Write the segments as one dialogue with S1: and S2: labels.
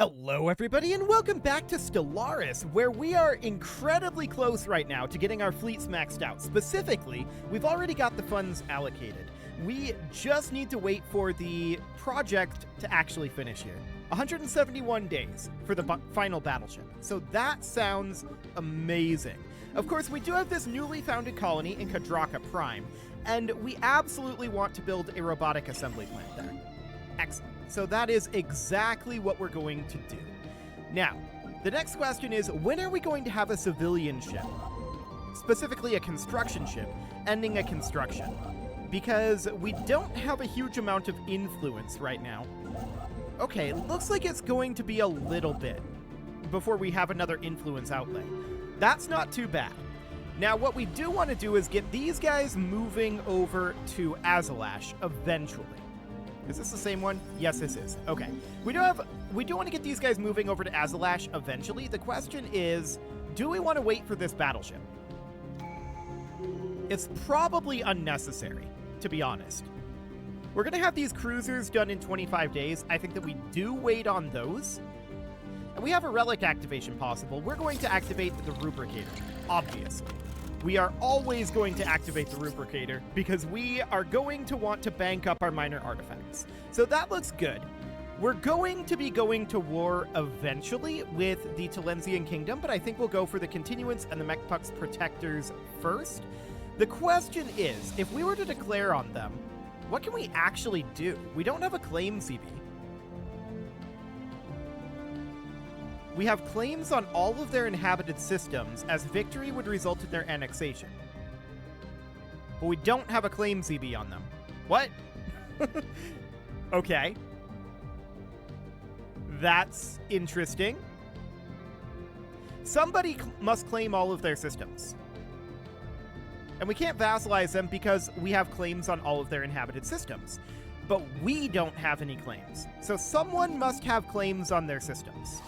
S1: Hello everybody and welcome back to Stellaris, where we are incredibly close right now to getting our fleets maxed out. Specifically, we've already got the funds allocated. We just need to wait for the project to actually finish here. 171 days for the final battleship. So that sounds amazing. Of course, we do have this newly founded colony in Caravan Prime, and we absolutely want to build a robotic assembly plant there. Excellent. So that is exactly what we're going to do. Now, the next question is, when are we going to have a civilian ship? Specifically a construction ship, ending a construction. Because we don't have a huge amount of influence right now. Okay, looks like it's going to be a little bit before we have another influence outlay. That's not too bad. Now, what we do want to do is get these guys moving over to Asash eventually. Is this the same one? Yes, this is. Okay. We do want to get these guys moving over to Asash eventually. The question is, do we want to wait for this battleship? It's probably unnecessary, to be honest. We're going to have these cruisers done in 25 days. I think that we do wait on those. And we have a relic activation possible. We're going to activate the Rubricator, obviously. We are always going to activate the Rubricator because we are going to want to bank up our minor artifacts. So that looks good. We're going to be going to war eventually with the Talensian Kingdom, but I think we'll go for the Continuance and the Mechpuck's Protectors first. The question is, if we were to declare on them, what can we actually do? We don't have a claim CB. We have claims on all of their inhabited systems, as victory would result in their annexation. But we don't have a claim CB on them. What? Okay. That's interesting. Somebody must claim all of their systems. And we can't vassalize them because we have claims on all of their inhabited systems. But we don't have any claims. So someone must have claims on their systems.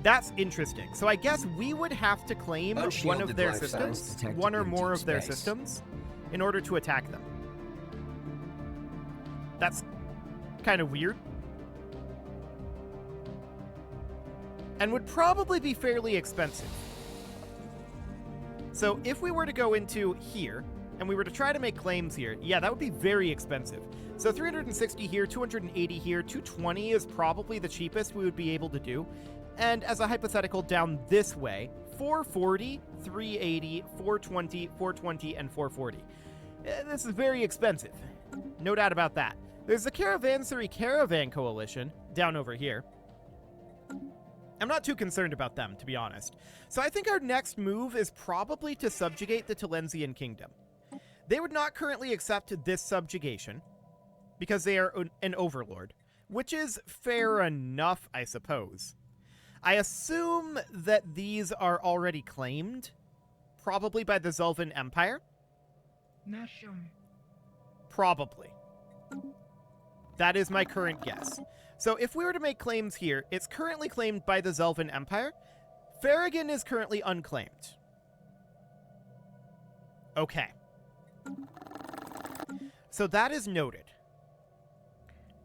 S1: That's interesting. So I guess we would have to claim one of their systems, one or more of their systems, in order to attack them. That's kind of weird. And would probably be fairly expensive. So if we were to go into here, and we were to try to make claims here, yeah, that would be very expensive. So 360 here, 280 here, 220 is probably the cheapest we would be able to do. And as a hypothetical down this way, 440, 380, 420, 420, and 440. This is very expensive. No doubt about that. There's the Caravan Coalition down over here. I'm not too concerned about them, to be honest. So I think our next move is probably to subjugate the Talensian Kingdom. They would not currently accept this subjugation because they are an overlord, which is fair enough, I suppose. I assume that these are already claimed, probably by the Zelvan Empire. Probably. That is my current guess. So if we were to make claims here, it's currently claimed by the Zelvan Empire. Farragon is currently unclaimed. Okay. So that is noted.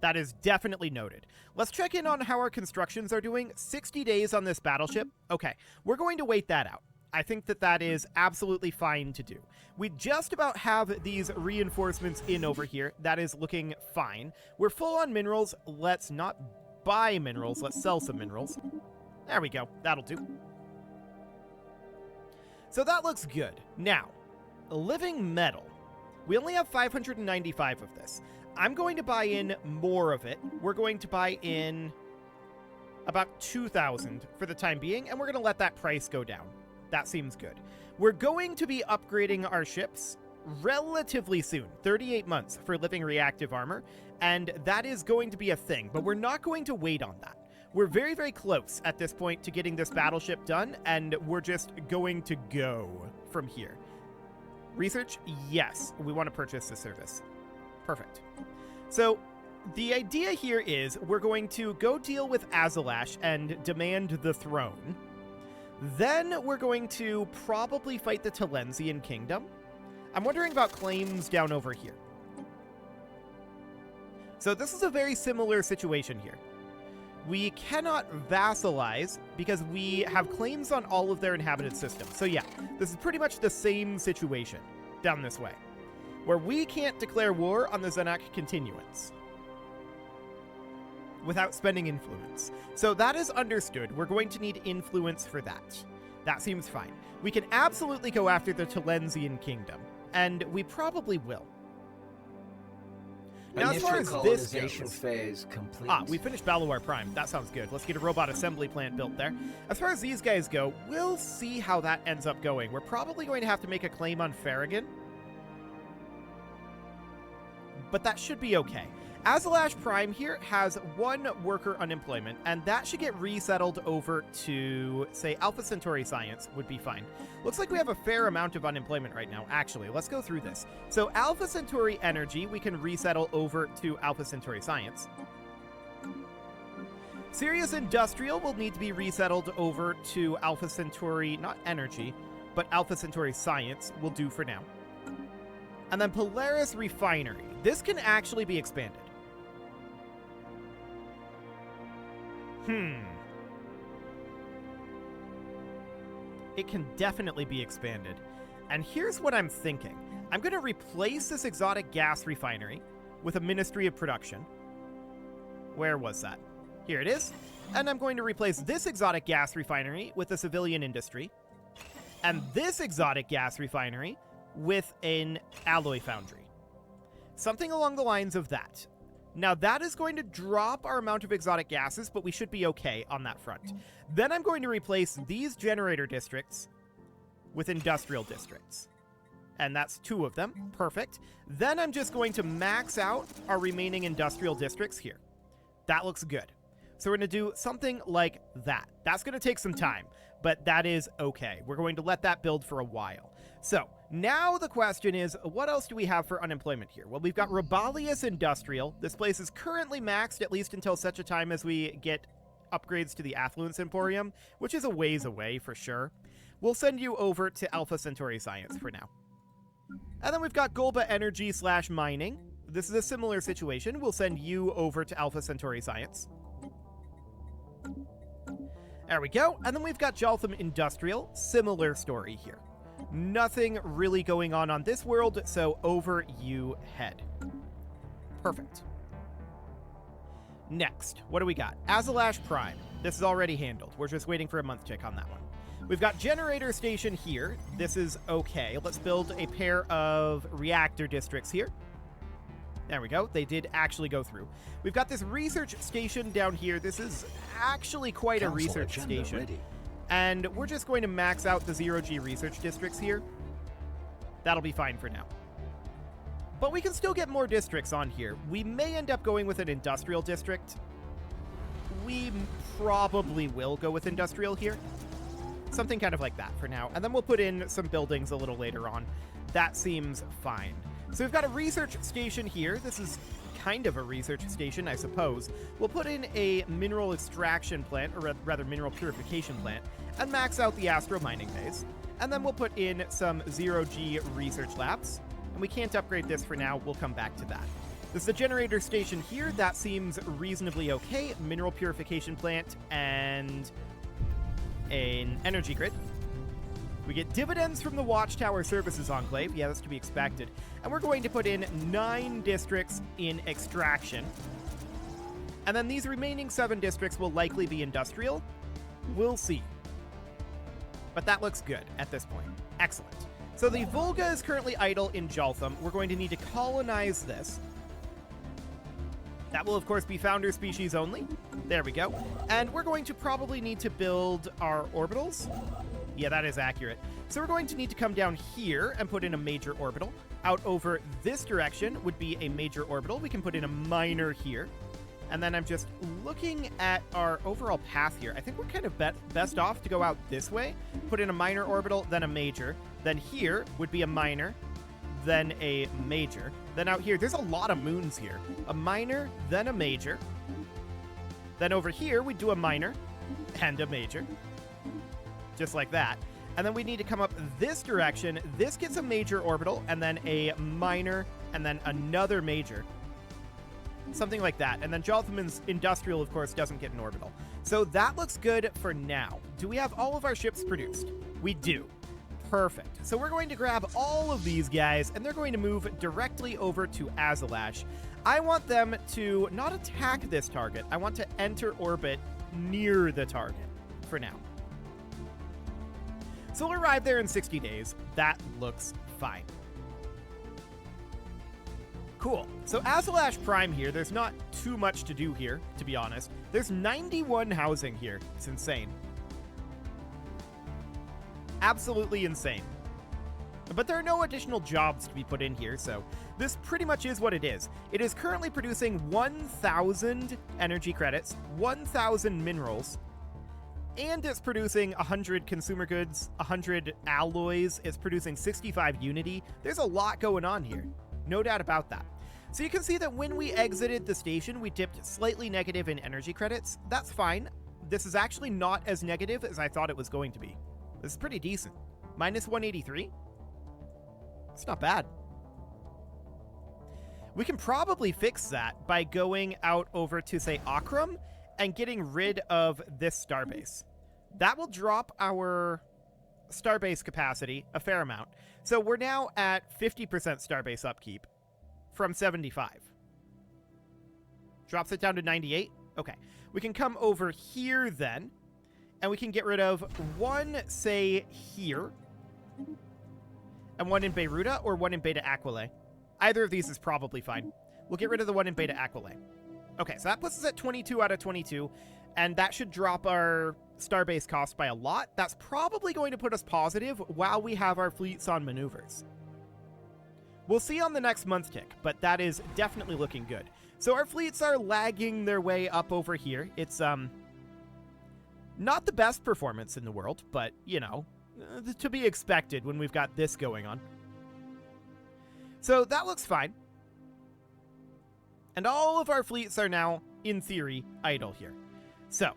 S1: That is definitely noted. Let's check in on how our constructions are doing. 60 days on this battleship. Okay, we're going to wait that out. I think that that is absolutely fine to do. We just about have these reinforcements in over here. That is looking fine. We're full on minerals. Let's not buy minerals. Let's sell some minerals. There we go. That'll do. So that looks good. Now, living metal. We only have 595 of this. I'm going to buy in more of it. We're going to buy in about 2,000 for the time being, and we're going to let that price go down. That seems good. We're going to be upgrading our ships relatively soon, 38 months for living reactive armor, and that is going to be a thing, but we're not going to wait on that. We're very, very close at this point to getting this battleship done, and we're just going to go from here. Research? Yes, we want to purchase this service. Perfect. So the idea here is we're going to go deal with Asash and demand the throne. Then we're going to probably fight the Talensian Kingdom. I'm wondering about claims down over here. So this is a very similar situation here. We cannot vassalize because we have claims on all of their inhabited systems. So yeah, this is pretty much the same situation down this way, where we can't declare war on the Zenak continuance without spending influence. So that is understood. We're going to need influence for that. That seems fine. We can absolutely go after the Talensian kingdom, and we probably will. Now, as far as this goes,
S2: phase complete.
S1: we finished Battleship Prime. That sounds good. Let's get a robot assembly plant built there. As far as these guys go, we'll see how that ends up going. We're probably going to have to make a claim on Farragut, but that should be okay. Asash Prime here has 1 worker unemployment, and that should get resettled over to, say, Alpha Centauri Science would be fine. Looks like we have a fair amount of unemployment right now, actually. Let's go through this. So Alpha Centauri Energy, we can resettle over to Alpha Centauri Science. Sirius Industrial will need to be resettled over to Alpha Centauri, not Energy, but Alpha Centauri Science will do for now. And then Polaris Refinery. This can actually be expanded. It can definitely be expanded. And here's what I'm thinking. I'm going to replace this exotic gas refinery with a Ministry of Production. Where was that? Here it is. And I'm going to replace this exotic gas refinery with a civilian industry. And this exotic gas refinery with an alloy foundry. Something along the lines of that. Now, that is going to drop our amount of exotic gases, but we should be okay on that front. Then I'm going to replace these generator districts with industrial districts. And that's 2 of them. Perfect. Then I'm just going to max out our remaining industrial districts here. That looks good. So we're going to do something like that. That's going to take some time, but that is okay. We're going to let that build for a while. So now the question is, what else do we have for unemployment here? Well, we've got Robalius Industrial. This place is currently maxed, at least until such a time as we get upgrades to the Affluence Emporium, which is a ways away for sure. We'll send you over to Alpha Centauri Science for now. And then we've got Golba Energy / Mining. This is a similar situation. We'll send you over to Alpha Centauri Science. There we go. And then we've got Jaltham Industrial. Similar story here. Nothing really going on this world, so over you head. Perfect. Next, what do we got? Asash Prime. This is already handled. We're just waiting for a month tick on that one. We've got generator station here. This is okay. Let's build a pair of reactor districts here. There we go. They did actually go through. We've got this research station down here. This is actually quite a research station. Ready. And we're just going to max out the 0G research districts here. That'll be fine for now. But we can still get more districts on here. We may end up going with an industrial district. We probably will go with industrial here. Something kind of like that for now. And then we'll put in some buildings a little later on. That seems fine. So we've got a research station here. This is kind of a research station, I suppose. We'll put in a mineral extraction plant, or rather mineral purification plant, and max out the Astral mining base. And then we'll put in some 0G research labs. And we can't upgrade this for now. We'll come back to that. This is a generator station here. That seems reasonably okay. Mineral purification plant and an energy grid. We get dividends from the Watchtower Services Enclave. Yeah, that's to be expected. And we're going to put in 9 districts in extraction. And then these remaining 7 districts will likely be industrial. We'll see. But that looks good at this point. Excellent. So the Volga is currently idle in Jaltham. We're going to need to colonize this. That will, of course, be founder species only. There we go. And we're going to probably need to build our orbitals. Yeah, that is accurate. So we're going to need to come down here and put in a major orbital. Out over this direction would be a major orbital. We can put in a minor here. And then I'm just looking at our overall path here. I think we're kind of best off to go out this way. Put in a minor orbital, then a major. Then here would be a minor, then a major. Then out here, there's a lot of moons here. A minor, then a major. Then over here, we do a minor and a major. Just like that. And then we need to come up this direction. This gets a major orbital, and then a minor, and then another major. Something like that. And then Jotham's industrial, of course, doesn't get an orbital. So that looks good for now. Do we have all of our ships produced? We do. Perfect. So we're going to grab all of these guys, and they're going to move directly over to Azalash. I want them to not attack this target. I want to enter orbit near the target for now. So we'll arrive there in 60 days. That looks fine. Cool. So Asalash Prime here, there's not too much to do here, to be honest. There's 91 housing here. It's insane. Absolutely insane. But there are no additional jobs to be put in here, so this pretty much is what it is. It is currently producing 1,000 energy credits, 1,000 minerals, and it's producing 100 consumer goods, 100 alloys. It's producing 65 unity. There's a lot going on here. No doubt about that. So you can see that when we exited the station, we dipped slightly negative in energy credits. That's fine. This is actually not as negative as I thought it was going to be. This is pretty decent. Minus 183? It's not bad. We can probably fix that by going out over to, say, Akram and getting rid of this starbase. That will drop our starbase capacity a fair amount. So we're now at 50% starbase upkeep from 75. Drops it down to 98. Okay. We can come over here then, and we can get rid of one, say, here, and one in Beiruta or one in Beta Aquile. Either of these is probably fine. We'll get rid of the one in Beta Aquile. Okay, so that puts us at 22 out of 22, and that should drop our starbase cost by a lot. That's probably going to put us positive while we have our fleets on maneuvers. We'll see on the next month tick, but that is definitely looking good. So our fleets are lagging their way up over here. It's, not the best performance in the world, but, you know, to be expected when we've got this going on. So that looks fine. And all of our fleets are now, in theory, idle here. So,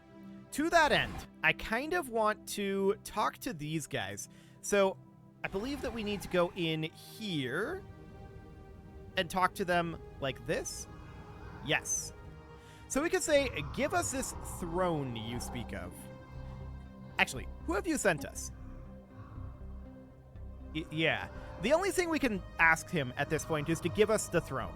S1: to that end, I kind of want to talk to these guys. So, I believe that we need to go in here and talk to them like this. Yes. So we could say, give us this throne you speak of. Actually, who have you sent us? Yeah. The only thing we can ask him at this point is to give us the throne.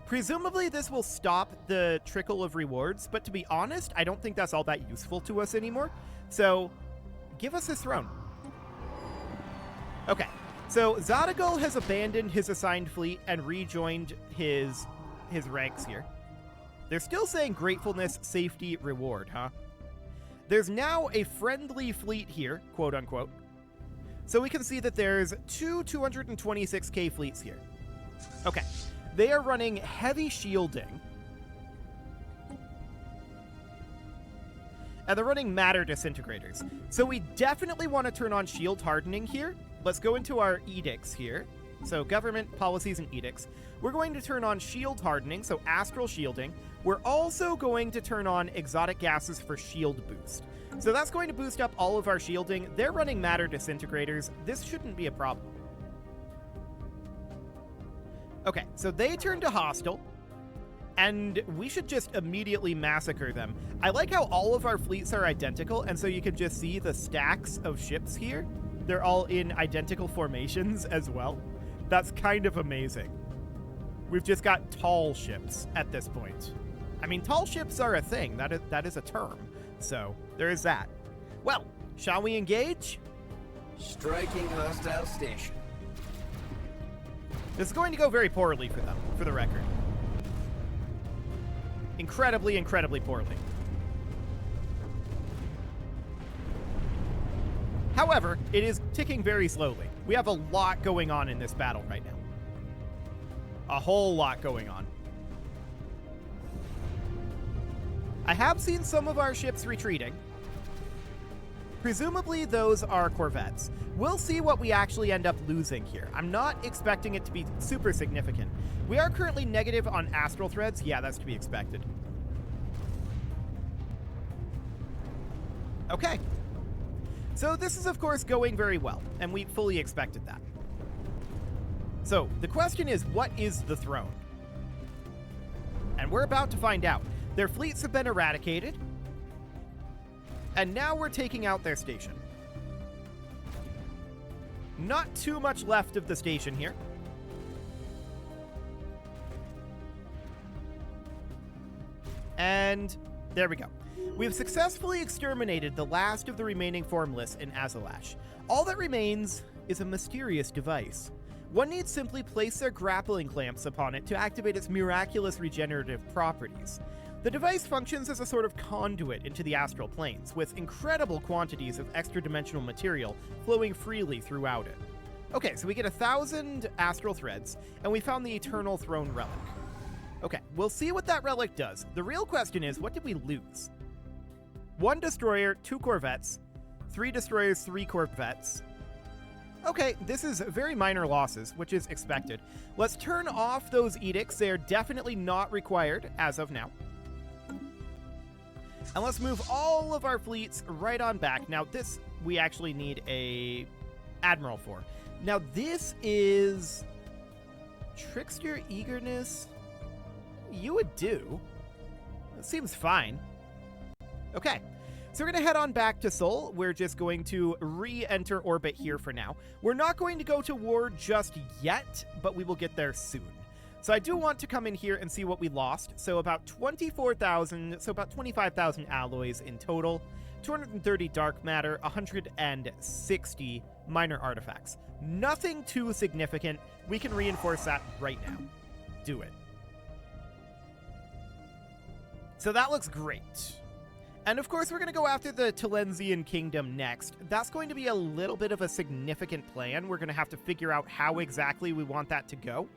S1: Presumably this will stop the trickle of rewards, but to be honest, I don't think that's all that useful to us anymore. So, give us his throne. Okay, so Zadagul has abandoned his assigned fleet and rejoined his ranks here. They're still saying gratefulness, safety, reward, huh? There's now a friendly fleet here, quote unquote. So we can see that there's two 226k fleets here. Okay. They are running heavy shielding. And they're running matter disintegrators. So we definitely want to turn on shield hardening here. Let's go into our edicts here. So government policies and edicts. We're going to turn on shield hardening, so astral shielding. We're also going to turn on exotic gases for shield boost. So that's going to boost up all of our shielding. They're running matter disintegrators. This shouldn't be a problem. Okay, so they turn to hostile, and we should just immediately massacre them. I like how all of our fleets are identical, and so you can just see the stacks of ships here. They're all in identical formations as well. That's kind of amazing. We've just got tall ships at this point. I mean, tall ships are a thing. That is a term. So, there is that. Well, shall we engage?
S2: Striking hostile station.
S1: This is going to go very poorly for them, for the record. Incredibly, incredibly poorly. However, it is ticking very slowly. We have a lot going on in this battle right now. A whole lot going on. I have seen some of our ships retreating. Presumably those are corvettes. We'll see what we actually end up losing here. I'm not expecting it to be super significant. We are currently negative on Astral Threads. Yeah, that's to be expected. Okay. So this is, of course, going very well, and we fully expected that. So the question is, what is the throne? And we're about to find out. Their fleets have been eradicated, and now we're taking out their station. Not too much left of the station here. And there we go. We have successfully exterminated the last of the remaining formless in Azalash. All that remains is a mysterious device. One needs simply place their grappling clamps upon it to activate its miraculous regenerative properties. The device functions as a sort of conduit into the astral planes, with incredible quantities of extra-dimensional material flowing freely throughout it. Okay, so we get 1,000 astral threads, and we found the Eternal Throne Relic. Okay, we'll see what that relic does. The real question is, what did we lose? 1 destroyer, 2 corvettes, 3 destroyers, 3 corvettes. Okay, this is very minor losses, which is expected. Let's turn off those edicts. They are definitely not required as of now. And let's move all of our fleets right on back. Now, this we actually need a admiral for. Now, this is Trickster Eagerness. You would do. It seems fine. Okay, so we're going to head on back to Sol. We're just going to re-enter orbit here for now. We're not going to go to war just yet, but we will get there soon. So I do want to come in here and see what we lost. So about 24,000, so about 25,000 alloys in total, 230 dark matter, 160 minor artifacts. Nothing too significant. We can reinforce that right now. Do it. So that looks great. And of course, we're going to go after the Talensian Kingdom next. That's going to be a little bit of a significant plan. We're going to have to figure out how exactly we want that to go.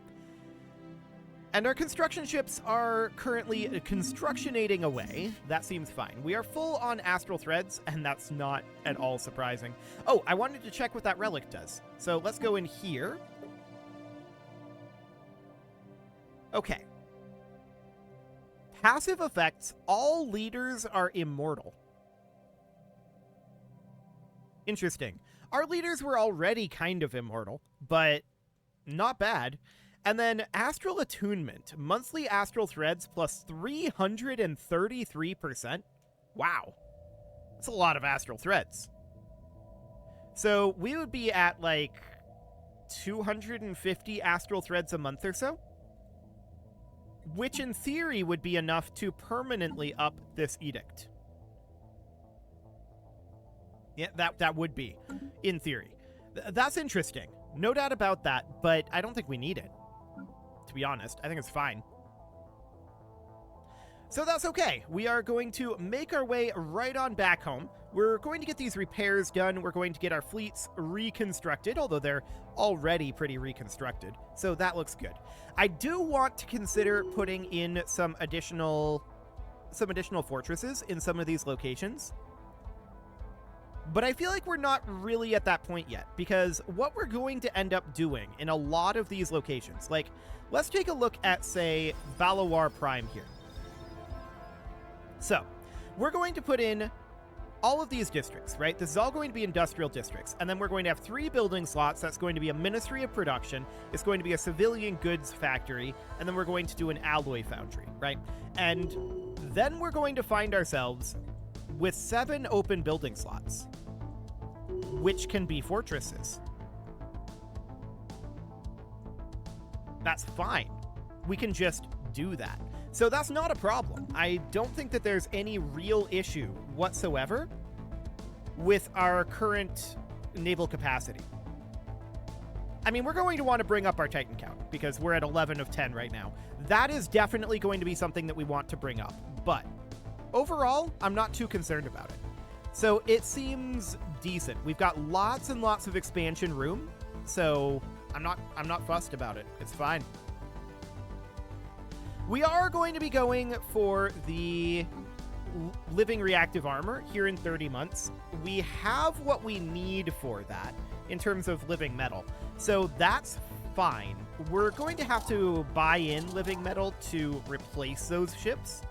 S1: And our construction ships are currently constructionating away. That seems fine. We are full on Astral Threads, and that's not at all surprising. Oh, I wanted to check what that relic does. So let's go in here. Okay. Passive effects, all leaders are immortal. Interesting. Our leaders were already kind of immortal, but not bad. And then Astral Attunement, monthly Astral Threads plus 333%. Wow. That's a lot of Astral Threads. So we would be at like 250 Astral Threads a month or so, which in theory would be enough to permanently up this edict. Yeah, that would be, in theory. That's interesting. No doubt about that, but I don't think we need it. To be honest, I think it's fine. So that's okay. We are going to make our way right on back home. We're going to get these repairs done. We're going to get our fleets reconstructed, although they're already pretty reconstructed. So that looks good. I do want to consider putting in some additional fortresses in some of these locations. But I feel like we're not really at that point yet, because what we're going to end up doing in a lot of these locations, like, let's take a look at, say, Balawar Prime here. So, we're going to put in all of these districts, right? This is all going to be industrial districts, and then we're going to have 3 building slots. That's going to be a Ministry of Production, it's going to be a civilian goods factory, and then we're going to do an alloy foundry, right? And then we're going to find ourselves with 7 open building slots, which can be fortresses. That's fine. We can just do that. So that's not a problem. I don't think that there's any real issue whatsoever with our current naval capacity. I mean, we're going to want to bring up our Titan count because we're at 11 of 10 right now. That is definitely going to be something that we want to bring up, but overall, I'm not too concerned about it. So it seems decent. We've got lots and lots of expansion room, so I'm not fussed about it. It's fine. We are going to be going for the living reactive armor here in 30 months. We have what we need for that in terms of living metal, so that's fine. We're going to have to buy in living metal to replace those ships,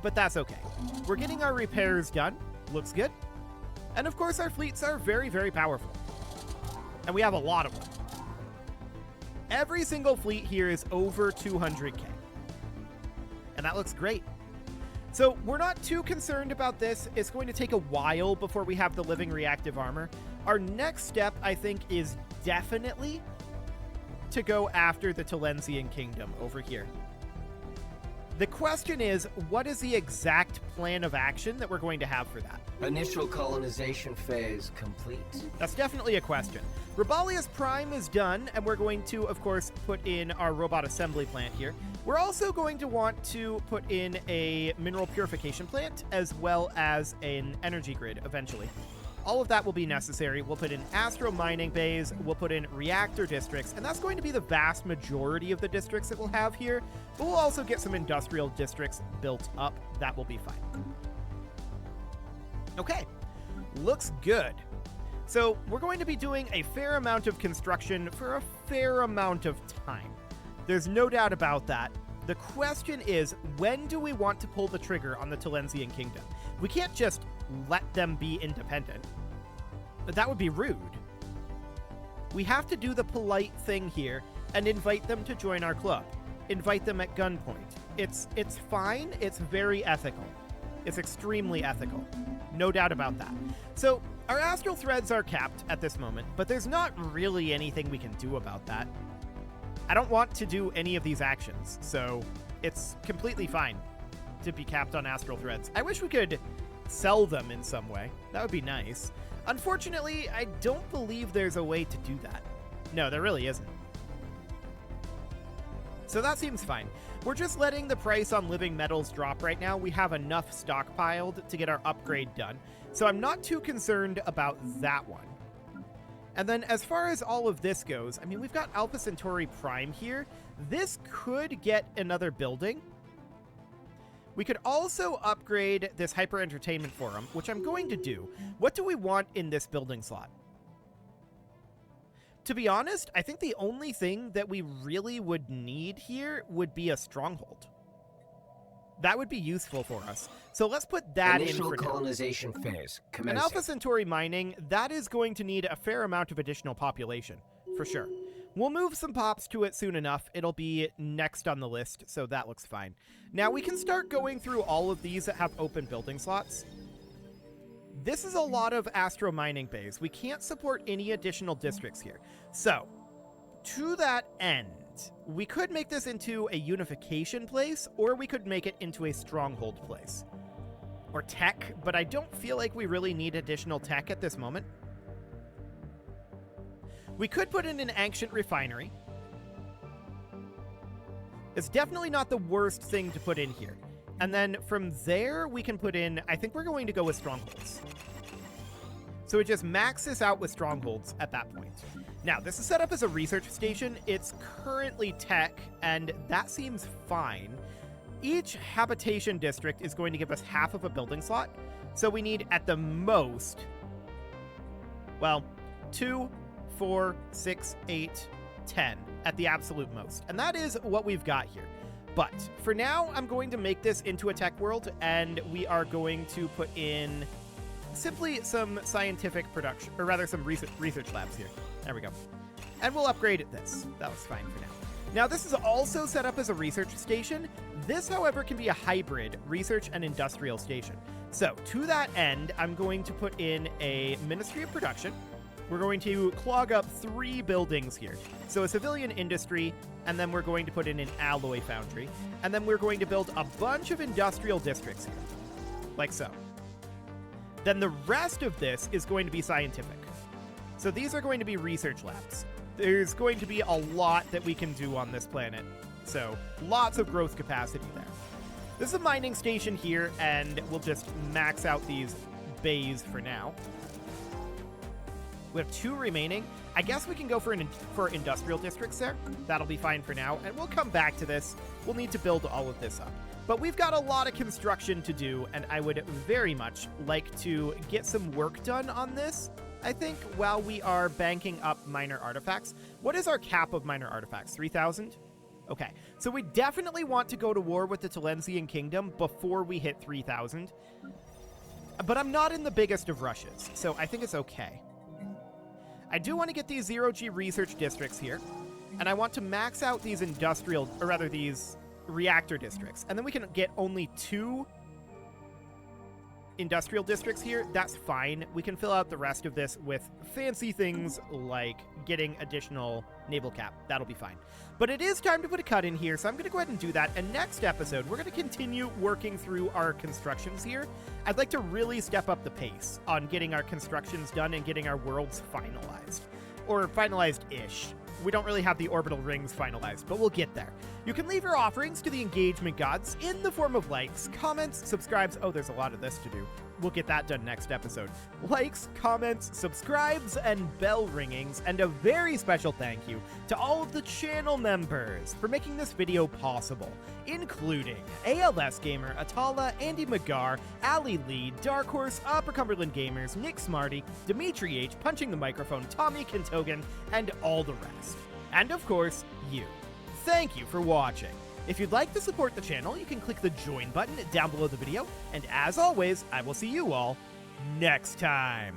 S1: but that's okay. We're getting our repairs done. Looks good. And of course, our fleets are very, very powerful. And we have a lot of them. Every single fleet here is over 200k. And that looks great. So we're not too concerned about this. It's going to take a while before we have the living reactive armor. Our next step, I think, is definitely to go after the Talensian Kingdom over here. The question is, what is the exact plan of action that we're going to have for that?
S2: Initial colonization phase complete.
S1: That's definitely a question. Robotics Prime is done, and we're going to, of course, put in our robot assembly plant here. We're also going to want to put in a mineral purification plant, as well as an energy grid eventually. All of that will be necessary. We'll put in astro mining bays, we'll put in reactor districts, and that's going to be the vast majority of the districts that we'll have here, but we'll also get some industrial districts built up. That will be fine. Okay, looks good. So we're going to be doing a fair amount of construction for a fair amount of time. There's no doubt about that. The question is, when do we want to pull the trigger on the Talensian Kingdom? We can't just let them be independent. That would be rude. We have to do the polite thing here and invite them to join our club. Invite them at gunpoint. It's fine. It's very ethical. It's extremely ethical. No doubt about that. So our Astral Threads are capped at this moment, but there's not really anything we can do about that. I don't want to do any of these actions, so it's completely fine to be capped on Astral Threads. I wish we could sell them in some way. That would be nice. Unfortunately, I don't believe there's a way to do that. No, there really isn't. So that seems fine. We're just letting the price on living metals drop right now. We have enough stockpiled to get our upgrade done. So I'm not too concerned about that one. And then as far as all of this goes, I mean, we've got Alpha Centauri Prime here. This could get another building. We could also upgrade this Hyper Entertainment Forum, which I'm going to do. What do we want in this building slot? To be honest, I think the only thing that we really would need here would be a stronghold. That would be useful for us. So let's put that in for now.
S2: Initial colonization phase commencing.
S1: And Alpha Centauri mining, that is going to need a fair amount of additional population, for sure. We'll move some pops to it soon enough. It'll be next on the list, so that looks fine. Now we can start going through all of these that have open building slots. This is a lot of astro mining bays. We can't support any additional districts here. So, to that end, we could make this into a unification place, or we could make it into a stronghold place. Or tech, but I don't feel like we really need additional tech at this moment. We could put in an ancient refinery. It's definitely not the worst thing to put in here. And then from there, we can put in, I think we're going to go with strongholds. So it just maxes out with strongholds at that point. Now, this is set up as a research station. It's currently tech, and that seems fine. Each habitation district is going to give us half of a building slot. So we need, at the most, well, 2, 4, 6, 8, 10 at the absolute most. And that is what we've got here. But for now, I'm going to make this into a tech world, and we are going to put in simply some scientific production, or rather some research labs here. There we go. And we'll upgrade this. That was fine for now. Now, this is also set up as a research station. This, however, can be a hybrid research and industrial station. So to that end, I'm going to put in a Ministry of Production. We're going to clog up 3 buildings here. So a civilian industry, and then we're going to put in an alloy foundry, and then we're going to build a bunch of industrial districts here, like so. Then the rest of this is going to be scientific. So these are going to be research labs. There's going to be a lot that we can do on this planet, so lots of growth capacity there. This is a mining station here, and we'll just max out these bays for now. We have 2 remaining. I guess we can go for industrial districts there. That'll be fine for now, and we'll come back to this. We'll need to build all of this up. But we've got a lot of construction to do, and I would very much like to get some work done on this, I think, while we are banking up minor artifacts. What is our cap of minor artifacts? 3,000? Okay, so we definitely want to go to war with the Talensian Kingdom before we hit 3,000. But I'm not in the biggest of rushes, so I think it's okay. I do want to get these 0G research districts here, and I want to max out these industrial, or rather these reactor districts, and then we can get only 2 industrial districts here. That's fine. We can fill out the rest of this with fancy things like getting additional naval cap. That'll be fine. But it is time to put a cut in here, so I'm going to go ahead and do that. And next episode, we're going to continue working through our constructions here. I'd like to really step up the pace on getting our constructions done and getting our worlds finalized. Or finalized-ish. We don't really have the orbital rings finalized, but we'll get there. You can leave your offerings to the engagement gods in the form of likes, comments, subscribes. Oh, there's a lot of this to do. We'll get that done next episode. Likes, comments, subscribes, and bell ringings, and a very special thank you to all of the channel members for making this video possible, including ALS Gamer, Atala, Andy McGar, Ali Lee, Dark Horse, Upper Cumberland Gamers, Nick Smarty, Dimitri H, Punching the Microphone, Tommy Kentogan, and all the rest. And of course, you. Thank you for watching. If you'd like to support the channel, you can click the join button down below the video, and as always, I will see you all next time.